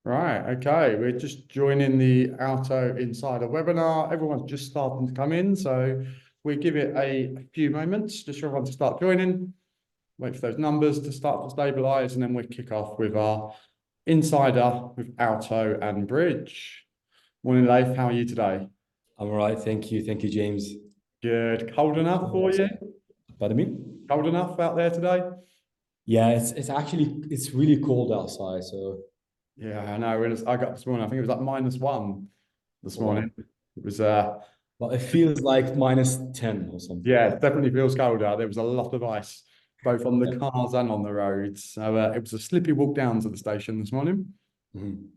Right, okay. We're just joining the Alto Insider webinar. Everyone's just starting to come in, so we give it a few moments just for everyone to start joining. Wait for those numbers to start to stabilize, and then we kick off with our Insider with Alto and Bridge. Morning, Leif. How are you today? I'm all right, thank you. Thank you, James. Good. Cold enough for you? Pardon me? Cold enough out there today? Yeah, it's really cold outside, so Yeah, I know. I got this morning. I think it was like -1 this wow. morning. It was But it feels like -10 or something. Yeah, it definitely feels colder. There was a lot of ice, both on the Yeah. cars and on the roads. So it was a slippy walk down to the station this morning. Mhm.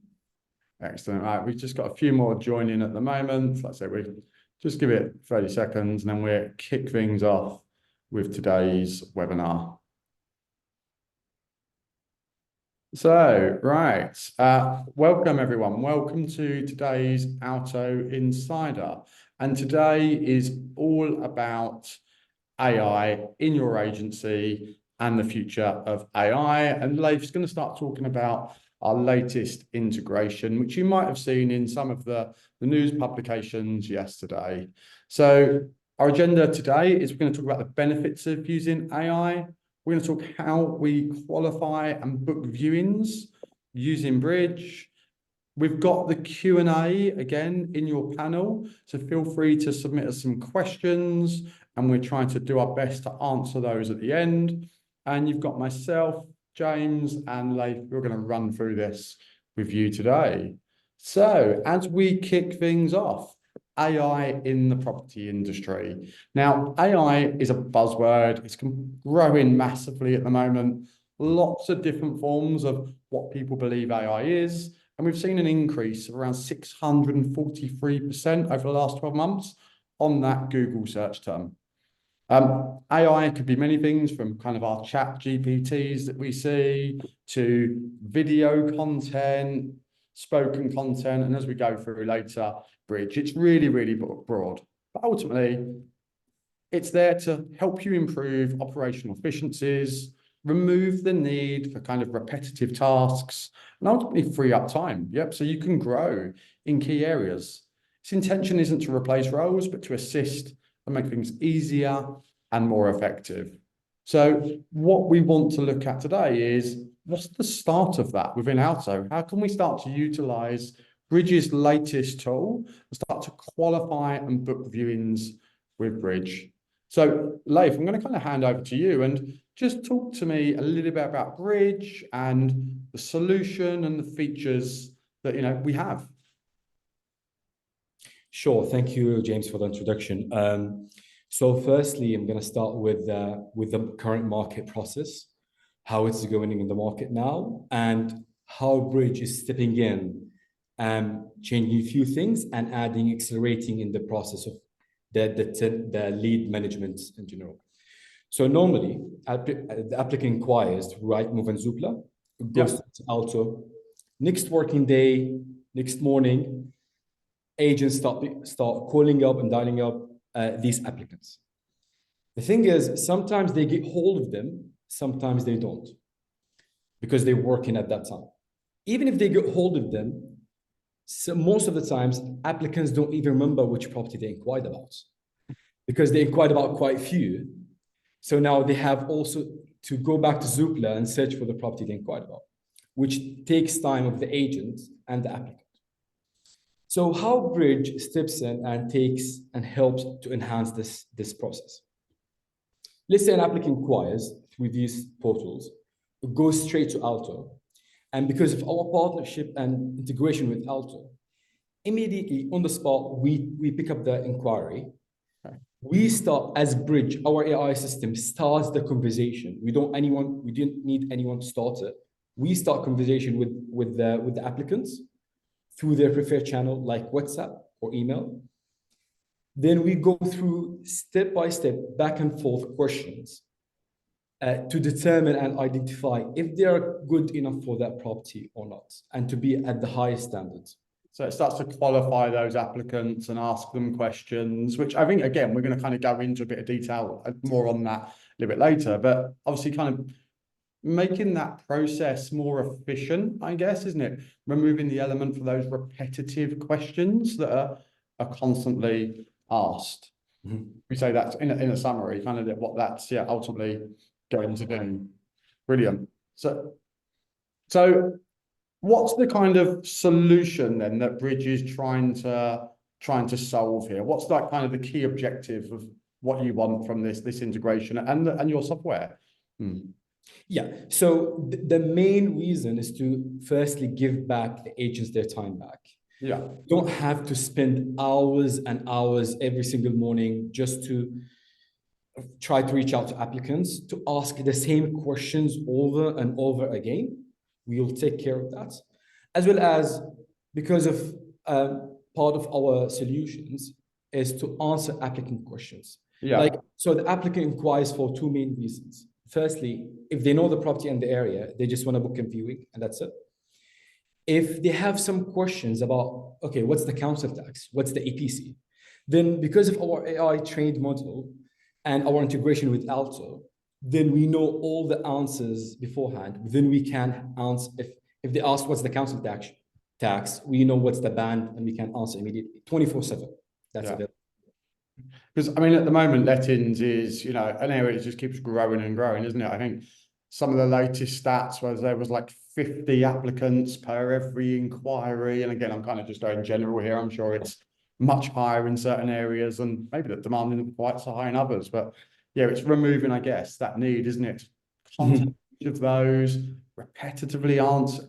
Excellent. Right, we've just got a few more joining at the moment. Like I said, we just give it 30 seconds and then we'll kick things off with today's webinar. So, right, welcome everyone. Welcome to today's Alto Insider. And today is all about AI in your agency and the future of AI. And Leif's going to start talking about our latest integration, which you might have seen in some of the news publications yesterday. So our agenda today is we're going to talk about the benefits of using AI. We're going to talk how we qualify and book viewings using Bridge. We've got the Q&A again in your panel, so feel free to submit us some questions and we're trying to do our best to answer those at the end. And you've got myself, James and Leif, we're going to run through this with you today. So as we kick things off, AI in the property industry. Now, AI is a buzzword. It's growing massively at the moment. Lots of different forms of what people believe AI is. And we've seen an increase of around 643% over the last 12 months on that Google search term. AI could be many things, from kind of our chat GPTs that we see to video content, spoken content, and as we go through later, Bridge. It's really, really broad. But ultimately, it's there to help you improve operational efficiencies, remove the need for kind of repetitive tasks, and ultimately free up time. Yep, so you can grow in key areas. Its intention isn't to replace roles, but to assist and make things easier and more effective. So what we want to look at today is, what's the start of that within Alto? How can we start to utilize Bridge's latest tool and start to qualify and book viewings with Bridge? So Leif, I'm going to kind of hand over to you and just talk to me a little bit about Bridge and the solution and the features that we have. Sure. Thank you, James, for the introduction. So firstly, I'm going to start with the current market process, how it's going in the market now, and how Bridge is stepping in and changing a few things and accelerating in the process of the lead management in general. So normally, the applicant inquires to Rightmove and Zoopla, goes to Alto. Next working day, next morning, agents start calling up and dialing up these applicants. The thing is, sometimes they get hold of them, sometimes they don't, because they're working at that time. Even if they get hold of them, so most of the times, applicants don't even remember which property they inquired about, because they inquired about quite a few. So now they have also to go back to Zoopla and search for the property they inquired about, which takes time of the agent and the applicant. So how Bridge steps in and takes and helps to enhance this process. Let's say an applicant inquires through these portals, it goes straight to Alto. And because of our partnership and integration with Alto, immediately on the spot, we pick up the inquiry. We start as Bridge, our AI system starts the conversation. We didn't need anyone to start it. We start conversation with the applicants through their preferred channel like WhatsApp or email. Then we go through step by step, back and forth questions to determine and identify if they are good enough for that property or not, and to be at the highest standards. So it starts to qualify those applicants and ask them questions, which I think, again, we're going to kind of go into a bit of detail more on that a little bit later. But obviously kind of making that process more efficient, I guess, isn't it? Removing the element for those repetitive questions that are constantly asked. Mhm. We say that's in a summary, kind of what that's ultimately going to do. Brilliant. So what's the kind of solution then that Bridge is trying to solve here? What's like kind of the key objective of what you want from this integration and your software? Yeah. So the main reason is to firstly give back the agents their time back. Yeah. You don't have to spend hours and hours every single morning just to try to reach out to applicants to ask the same questions over and over again. We'll take care of that, as well as because of part of our solutions is to answer applicant questions. Yeah. Like, so the applicant inquires for two main reasons. Firstly, if they know the property and the area, they just want to book a viewing, and that's it. If they have some questions about, okay, what's the council tax? What's the EPC? Then because of our AI trained model and our integration with Alto, then we know all the answers beforehand. Then we can answer, if they ask what's the council tax, we know what's the band and we can answer immediately, 24/7. That's Yeah. available. Because I mean, at the moment, lettings is, an area that just keeps growing and growing, isn't it? I think some of the latest stats was there was like 50 applicants per every inquiry. And again, I'm kind of just going general here. I'm sure it's much higher in certain areas and maybe the demand isn't quite so high in others. But yeah, it's removing, I guess, that need, isn't it? Contact each of those, repetitively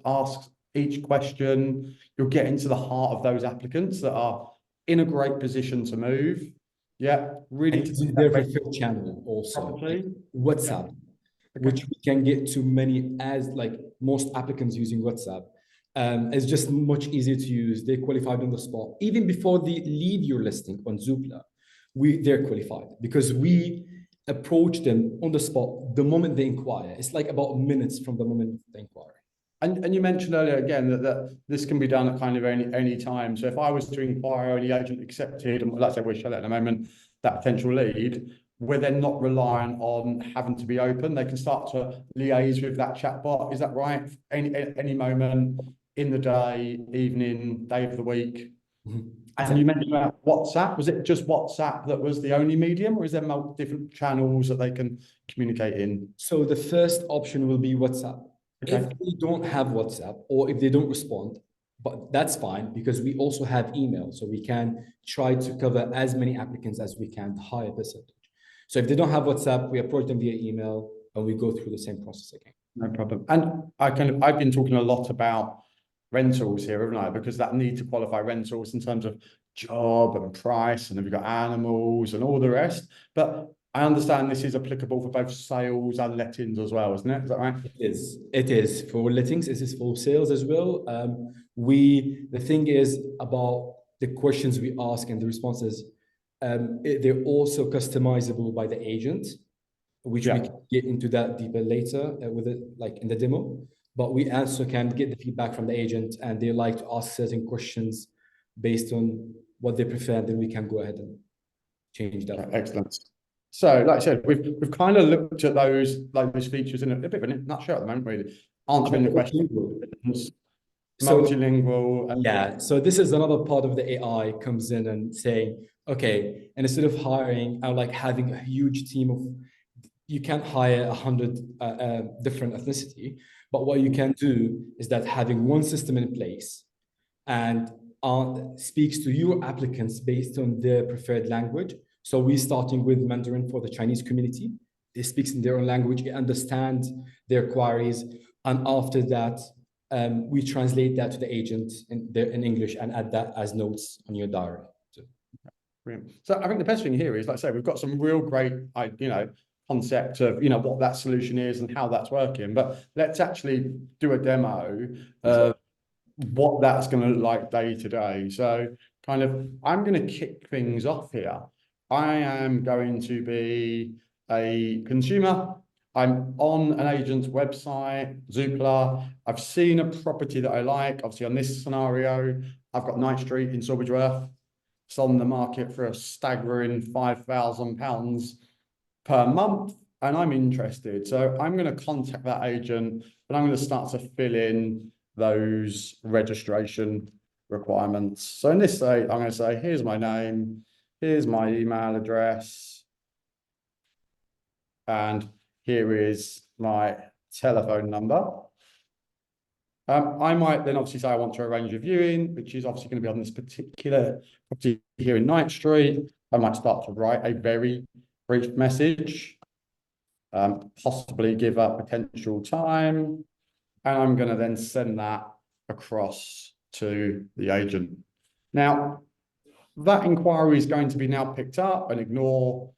ask each question. You'll get into the heart of those applicants that are in a great position to move. Yeah, really And to using see their that preferred channel also, like properly. WhatsApp, Okay. which we can get to many as like most applicants using WhatsApp. It's just much easier to use. They're qualified on the spot. Even before they leave your listing on Zoopla, they're qualified because we approach them on the spot the moment they inquire. It's like about minutes from the moment they inquire. And you mentioned earlier again that this can be done at kind of any time. So if I was to inquire, any agent accepted, and let's say we're shut at the moment, that potential lead, where they're not reliant on having to be open, they can start to liaise with that chatbot. Is that right? Any moment in the day, evening, day of the week. And you mentioned about WhatsApp. Was it just WhatsApp that was the only medium, or is there multiple different channels that they can communicate in? So the first option will be WhatsApp. Okay. If they don't have WhatsApp or if they don't respond, but that's fine because we also have email. So we can try to cover as many applicants as we can, higher percentage. So if they don't have WhatsApp, we approach them via email and we go through the same process again. No problem. And I've been talking a lot about rentals here, haven't I? Because that need to qualify rentals in terms of job and price, and have you got animals and all the rest. But I understand this is applicable for both sales and lettings as well, isn't it? Is that right? It is. It is for lettings. It is for sales as well. The thing is about the questions we ask and the responses. They're also customizable by the agent, which we can get into that deeper later with it, like in the demo. But we also can get the feedback from the agent, and they like to ask certain questions based on what they prefer. And then we can go ahead and change that. Excellent. So, like I said, we've kind of looked at those features in a bit of a nutshell at the moment, really. Answering the questions, multilingual, and yeah. So this is another part of the AI comes in and saying, okay, and instead of hiring or like having a huge team of, you can't hire 100 different ethnicity, but what you can do is that having one system in place and speaks to your applicants based on their preferred language. So we're starting with Mandarin for the Chinese community. It speaks in their own language, it understands their queries, and after that, we translate that to the agent in English and add that as notes on your diary. Brilliant. So I think the best thing here is, like I say, we've got some real great, concept of, what that solution is and how that's working. But let's actually do a demo of what that's going to look like day to day. So I'm going to kick things off here. I am going to be a consumer. I'm on an agent's website, Zoopla. I've seen a property that I like. Obviously, on this scenario, I've got Knight Street in Sawbridgeworth. It's on the market for a staggering £5,000 per month. and I'm interested. So I'm going to contact that agent, and I'm going to start to fill in those registration requirements. So in this state, I'm going to say, here's my name, here's my email address, and here is my telephone number. I might then obviously say I want to arrange a viewing, which is obviously going to be on this particular property here in Knight Street. I might start to write a very brief message, possibly give a potential time, and I'm going to then send that across to the agent. Now, that inquiry is going to be now picked up, and ignore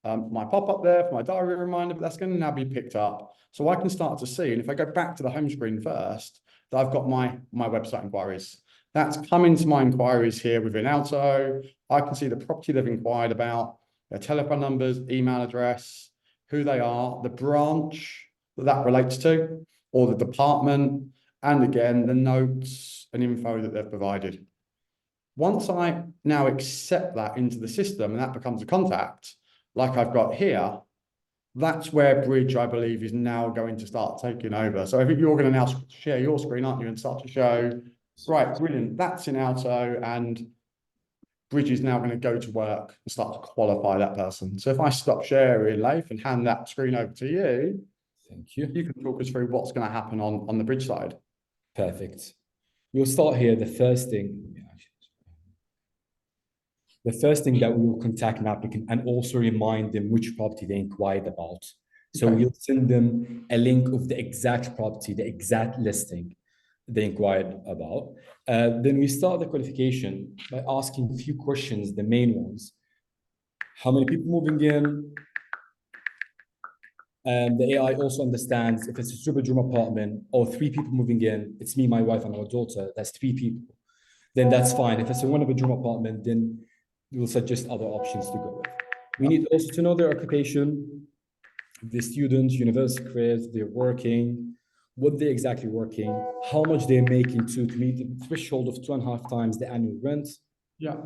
my pop-up there for my diary reminder, but that's going to now be picked up. So I can start to see, and if I go back to the home screen first, that I've got my website inquiries. That's coming to my inquiries here within Alto. I can see the property they've inquired about, their telephone numbers, email address, who they are, the branch that relates to, or the department, and again, the notes and info that they've provided. Once I now accept that into the system and that becomes a contact, like I've got here, that's where Bridge, I believe, is now going to start taking over. So I think you're going to now share your screen, aren't you, and start to show, right, brilliant, that's in Alto, and Bridge is now going to go to work and start to qualify that person. So if I stop sharing, Leif, and hand that screen over to you, Thank you. you can talk us through what's going to happen on the Bridge side. Perfect. We'll start here. The first thing that we will contact an applicant and also remind them which property they inquired about. So Okay. we'll send them a link of the exact property, the exact listing they inquired about. Then we start the qualification by asking a few questions, the main ones. How many people moving in? And the AI also understands if it's a two-bedroom apartment or 3 people moving in, it's me, my wife, and our daughter, that's 3 people. Then that's fine. If it's a one-bedroom apartment, then we'll suggest other options to go with. We need also to know their occupation, the students, university careers, they're working, what they're exactly working, how much they're making to meet the threshold of 2.5 times the annual rent. Yeah.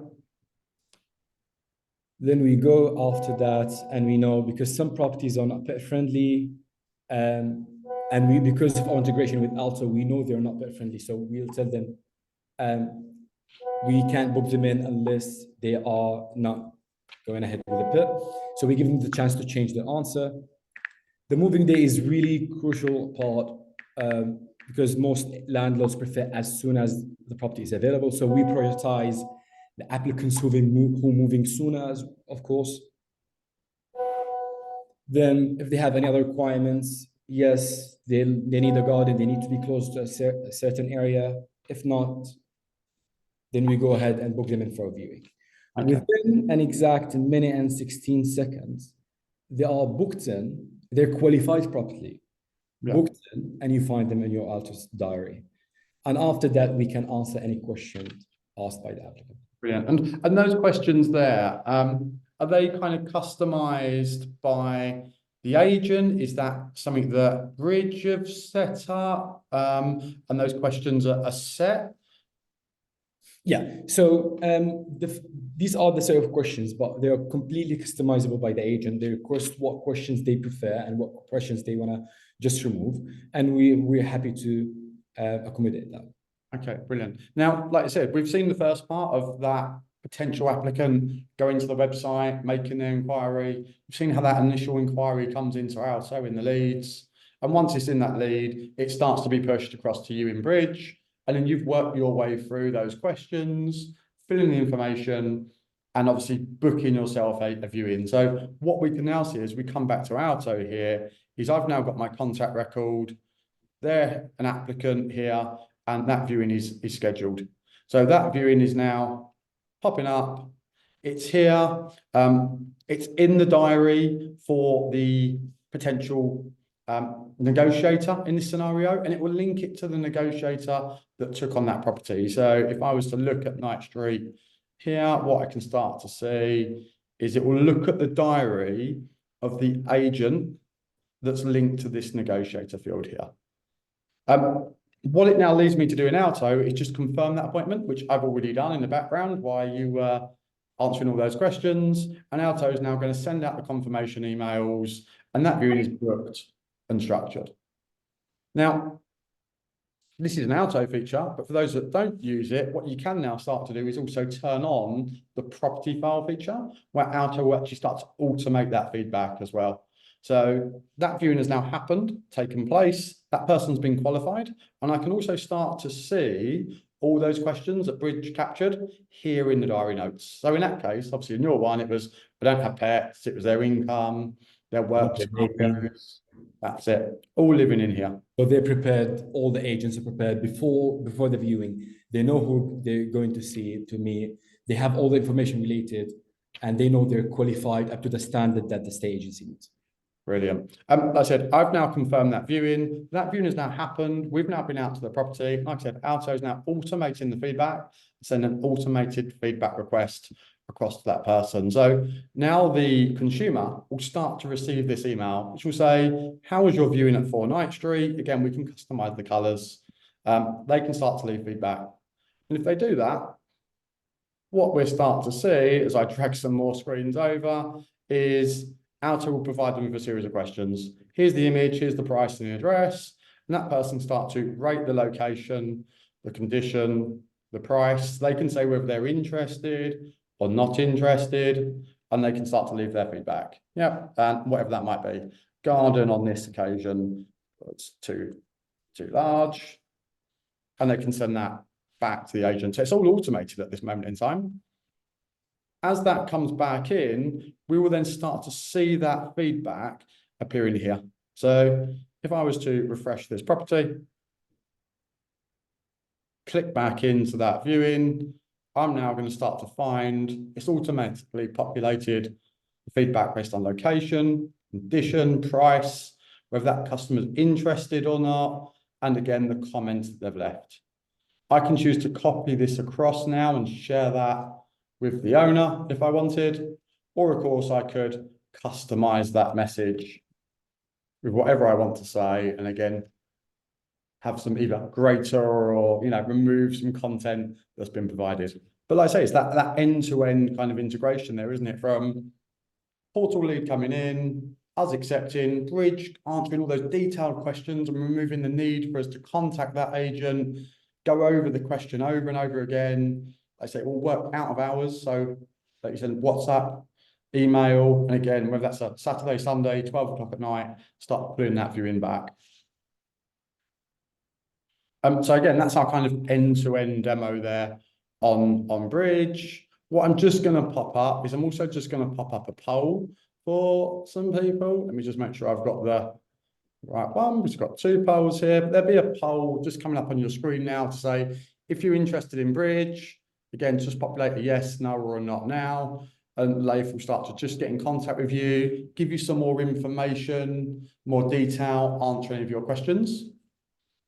Then we go after that, and we know because some properties are not pet friendly, and because of our integration with Alto, we know they're not pet friendly. So we'll tell them we can't book them in unless they are not going ahead with the pet. So we give them the chance to change their answer. The moving day is really crucial part because most landlords prefer as soon as the property is available. So we prioritize the applicants who moving sooner, of course. Then if they have any other requirements, yes, they need a garden, they need to be close to a certain area. If not, then we go ahead and book them in for a viewing. Okay. Within an exact minute and 16 seconds, they are booked in, they're qualified properly, booked in, and you find them in your Alto's diary. And after that, we can answer any questions asked by the applicant. Brilliant. And those questions there, are they kind of customized by the agent? Is that something that Bridge have set up? And those questions are set? Yeah, so these are the set of questions, but they are completely customizable by the agent. They request what questions they prefer and what questions they want to just remove. And we're happy to accommodate that. Okay, brilliant. Now, like I said, we've seen the first part of that potential applicant going to the website, making their inquiry. We've seen how that initial inquiry comes into Alto in the leads. And once it's in that lead, it starts to be pushed across to you in Bridge. And then you've worked your way through those questions, filling the information, and obviously booking yourself a viewing. So what we can now see as we come back to Alto here is I've now got my contact record. They're an applicant here, and that viewing is scheduled. So that viewing is now popping up. It's here. It's in the diary for the potential negotiator in this scenario, and it will link it to the negotiator that took on that property. So if I was to look at Knight Street here, what I can start to see is it will look at the diary of the agent that's linked to this negotiator field here. What it now leads me to do in Alto is just confirm that appointment, which I've already done in the background while you were answering all those questions. And Alto is now going to send out the confirmation emails and that viewing is booked and structured. Now, this is an Alto feature, but for those that don't use it, what you can now start to do is also turn on the property file feature, where Alto will actually start to automate that feedback as well. So that viewing has now happened, taken place, that person's been qualified, and I can also start to see all those questions that Bridge captured here in the diary notes. So in that case, obviously in your one, it was, I don't have pets, it was their income, their work scenarios, that's it, all living in here. So they're prepared, all the agents are prepared before the viewing. They know who they're going to see, to me. They have all the information related, and they know they're qualified up to the standard that the state agency needs. Brilliant. Like I said, I've now confirmed that viewing. That viewing has now happened. We've now been out to the property. Like I said, Alto is now automating the feedback, send an automated feedback request across to that person. So now the consumer will start to receive this email, which will say, how was your viewing at 4 Knight Street? Again, we can customize the colors. They can start to leave feedback. And if they do that, what we'll start to see as I drag some more screens over is Alto will provide them with a series of questions. Here's the image, here's the price and the address, and that person start to rate the location, the condition, the price. They can say whether they're interested or not interested, and they can start to leave their feedback. Yeah, and whatever that might be. Garden on this occasion, it's too large, and they can send that back to the agent. So it's all automated at this moment in time. As that comes back in, we will then start to see that feedback appearing here. So if I was to refresh this property, click back into that viewing, I'm now going to start to find it's automatically populated the feedback based on location, condition, price, whether that customer's interested or not, and again, the comments that they've left. I can choose to copy this across now and share that with the owner if I wanted, or of course I could customize that message with whatever I want to say, and again, have some either greater or, remove some content that's been provided. But like I say, it's that end-to-end kind of integration there, isn't it? From portal lead coming in, us accepting, Bridge answering all those detailed questions and removing the need for us to contact that agent, go over the question over and over again. I say it will work out of hours. So like you said, WhatsApp, email, and again, whether that's a Saturday, Sunday, 12 o'clock at night, start putting that viewing back. So again, that's our kind of end-to-end demo there on Bridge. What I'm just going to pop up is I'm also just going to pop up a poll for some people. Let me just make sure I've got the right one. We've got 2 polls here, but there'll be a poll just coming up on your screen now to say, if you're interested in Bridge, again, just populate a yes, no, or a not now. And Leif will start to just get in contact with you, give you some more information, more detail, answer any of your questions.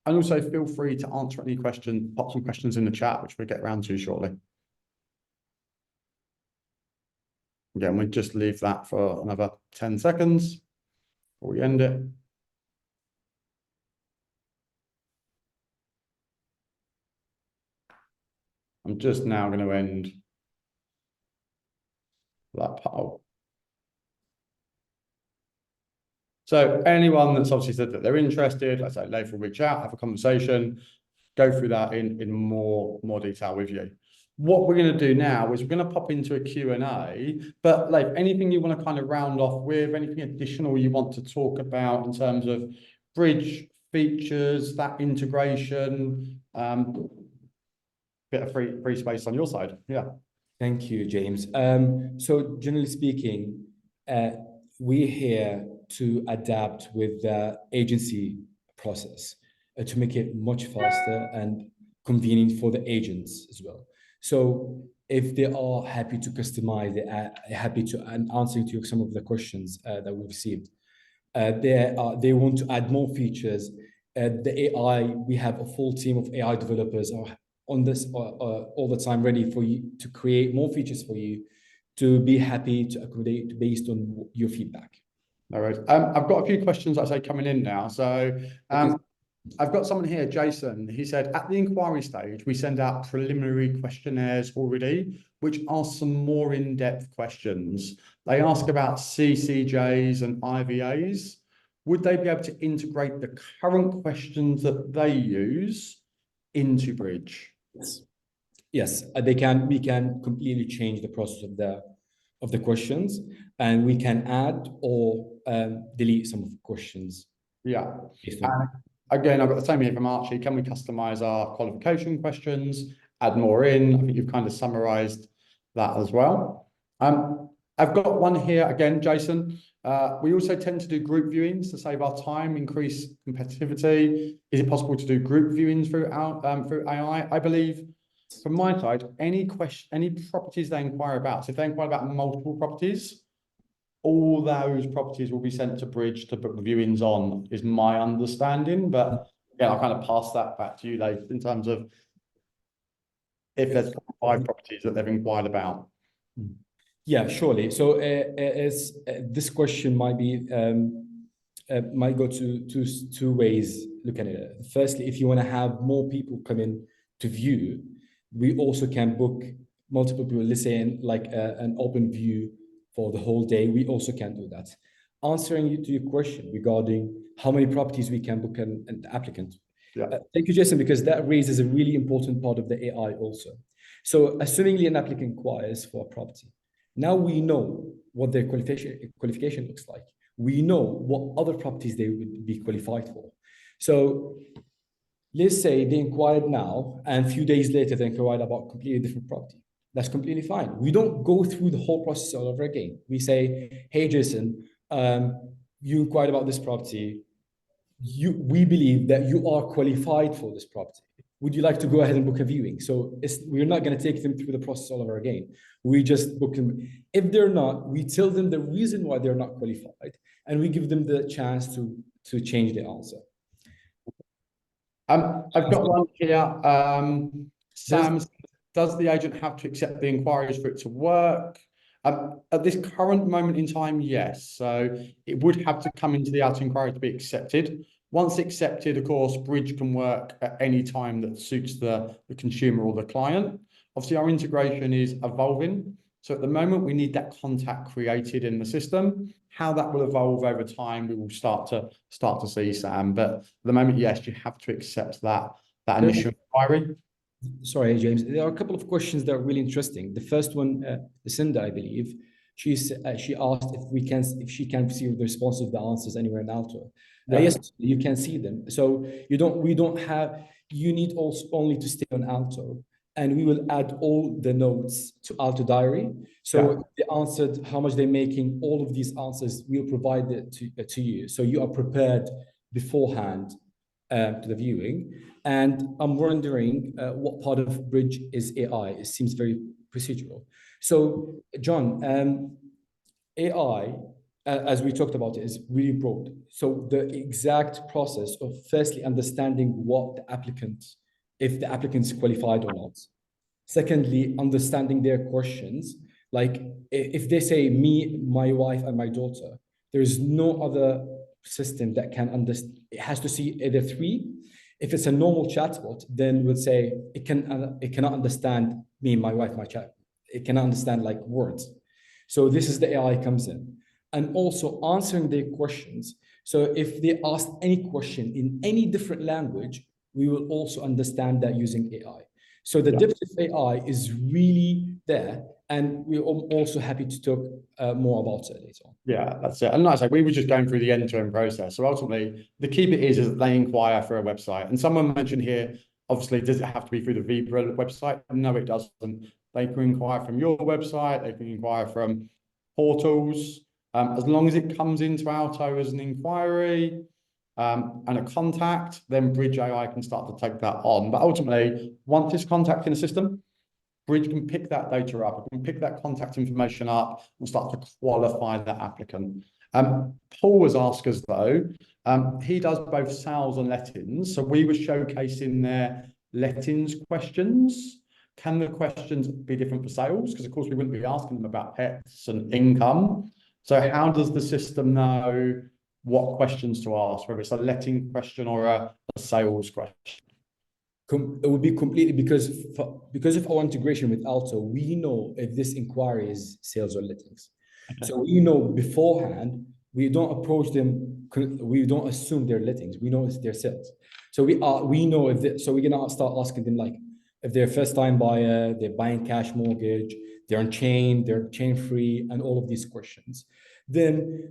And also feel free to answer any questions, pop some questions in the chat, which we'll get around to shortly. Again, we'll just leave that for another 10 seconds before we end it. I'm just now going to end that poll. So anyone that's obviously said that they're interested, let's say Leif will reach out, have a conversation, go through that in more detail with you. What we're going to do now is we're going to pop into a Q&A, but Leif, anything you want to kind of round off with, anything additional you want to talk about in terms of Bridge features, that integration, bit of free space on your side. Yeah. Thank you, James. So generally speaking, we're here to adapt with the agency process to make it much faster and convenient for the agents as well. So if they are happy to customize, they are happy to answer to some of the questions that we received. They want to add more features. The AI, we have a full team of AI developers on this all the time, ready for you to create more features for you to be happy to accommodate based on your feedback. All right. I've got a few questions, I say, coming in now. So I've got someone here, Jason. He said, at the inquiry stage, we send out preliminary questionnaires already. which ask some more in-depth questions. They ask about CCJs and IVAs. Would they be able to integrate the current questions that they use into Bridge? Yes. Yes, they can. We can completely change the process of the questions, and we can add or delete some of the questions. Yeah. Based on. Again, I've got the same here from Archie. Can we customize our qualification questions, add more in? I think you've kind of summarized that as well. I've got one here again, Jason. We also tend to do group viewings to save our time, increase competitivity. Is it possible to do group viewings through AI? I believe from my side, any properties they inquire about, so if they inquire about multiple properties, all those properties will be sent to Bridge to book the viewings on, is my understanding. But yeah, I'll kind of pass that back to you later in terms of if there's 5 properties that they've inquired about. Yeah, surely. So this question might be might go to two ways looking at it. Firstly, if you want to have more people come in to view, we also can book multiple people. Let's say in like an open view for the whole day. We also can do that. Answering you to your question regarding how many properties we can book an applicant. Yeah. Thank you, Jason, because that raises a really important part of the AI also. So assumingly an applicant inquires for a property. Now we know what their qualification looks like. We know what other properties they would be qualified for. So let's say they inquired now, and a few days later they inquired about completely different property. That's completely fine. We don't go through the whole process all over again. We say, hey, Jason, you inquired about this property. We believe that you are qualified for this property. Would you like to go ahead and book a viewing? So we're not going to take them through the process all over again. We just book them. If they're not, we tell them the reason why they're not qualified, and we give them the chance to change the answer. I've got one here. Sam, does the agent have to accept the inquiries for it to work? At this current moment in time, yes. So it would have to come into the Alto inquiry to be accepted. Once accepted, of course, Bridge can work at any time that suits the consumer or the client. Obviously, our integration is evolving. So at the moment, we need that contact created in the system. How that will evolve over time, we will start to see, Sam. But at the moment, yes, you have to accept that initial inquiry. Sorry, James. There are a couple of questions that are really interesting. The first one, Lucinda, I believe, she asked if she can see the response of the answers anywhere in Alto. Yes, you can see them. So you need also only to stay on Alto, and we will add all the notes to Alto Diary. So they answered how much they're making. All of these answers we'll provide it to you, so you are prepared beforehand to the viewing. And I'm wondering what part of Bridge is AI? It seems very procedural. So, John, AI, as we talked about, is really broad. So the exact process of firstly understanding what the applicant, if the applicant is qualified or not. Secondly, understanding their questions. Like if they say me, my wife, and my daughter, there is no other system that can understand. It has to see either 3. If it's a normal chatbot, then we'll say it cannot understand me, my wife, my child. It cannot understand like words. So this is the AI comes in, and also answering their questions. So if they ask any question in any different language, we will also understand that using AI. So the depth of AI is really there, and we're also happy to talk more about it later on. Yeah, that's it. And like I say, we were just going through the end-to-end process. So ultimately, the key bit is that they inquire for a website. And someone mentioned here, obviously, does it have to be through the Vibra website? No, it doesn't. They can inquire from your website. They can inquire from portals. As long as it comes into Alto as an inquiry and a contact, then Bridge AI can start to take that on. But ultimately, once it's contacting the system, Bridge can pick that data up, it can pick that contact information up and start to qualify that applicant. Paul was asked us though, he does both sales and lettings. So we were showcasing their lettings questions. Can the questions be different for sales? Because of course we wouldn't be asking them about pets and income. So how does the system know what questions to ask, whether it's a letting question or a sales question? It would be completely because of our integration with Alto, we know if this inquiry is sales or lettings. Okay. So we know beforehand, we don't approach them, we don't assume they're lettings, we know it's their sales. So we know so we're gonna start asking them like if they're first time buyer, they're buying cash mortgage, they're chain free, and all of these questions. Then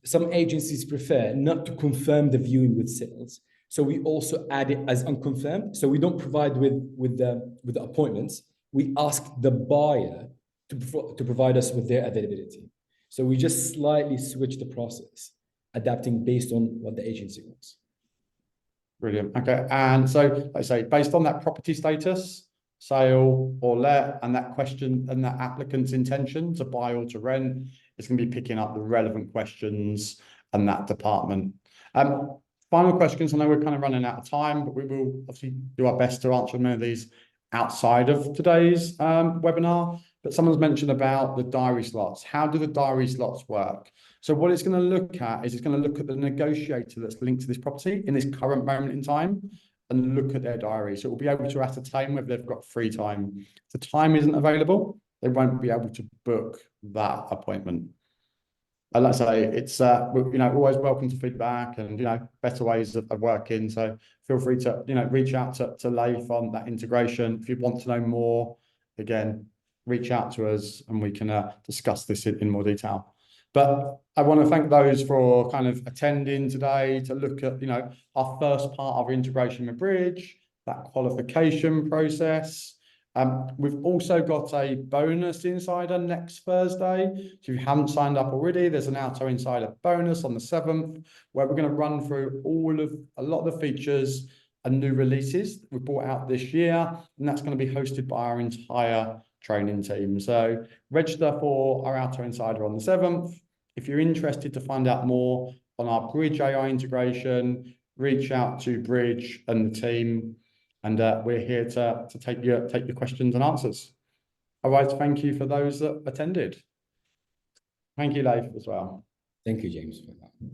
some agencies prefer not to confirm the viewing with sales. So we also add it as unconfirmed. So we don't provide with the appointments. We ask the buyer to provide us with their availability. So we just slightly switch the process, adapting based on what the agency wants. Brilliant. Okay. And so, let's say, based on that property status, sale or let, and that question and that applicant's intention to buy or to rent, it's going to be picking up the relevant questions and that department. Final questions. I know we're kind of running out of time, but we will obviously do our best to answer many of these outside of today's webinar. But someone's mentioned about the diary slots. How do the diary slots work? So what it's going to look at is it's going to look at the negotiator that's linked to this property in this current moment in time and look at their diary. So it will be able to ascertain whether they've got free time. If the time isn't available, they won't be able to book that appointment. And like I say, it's always welcome to feedback and better ways of working. So feel free to reach out to Leif on that integration. If you want to know more, again, reach out to us and we can discuss this in more detail. But I want to thank those for kind of attending today to look at our first part of integration with Bridge, that qualification process. We've also got a bonus insider next Thursday. So if you haven't signed up already, there's an Alto Insider bonus on the 7th, where we're going to run through a lot of the features and new releases we brought out this year. And that's going to be hosted by our entire training team. So register for our Alto Insider on the 7th. If you're interested to find out more on our Bridge AI integration, reach out to Bridge and the team. And we're here to take your questions and answers. All right, thank you for those that attended. Thank you, Leif, as well. Thank you, James, for that.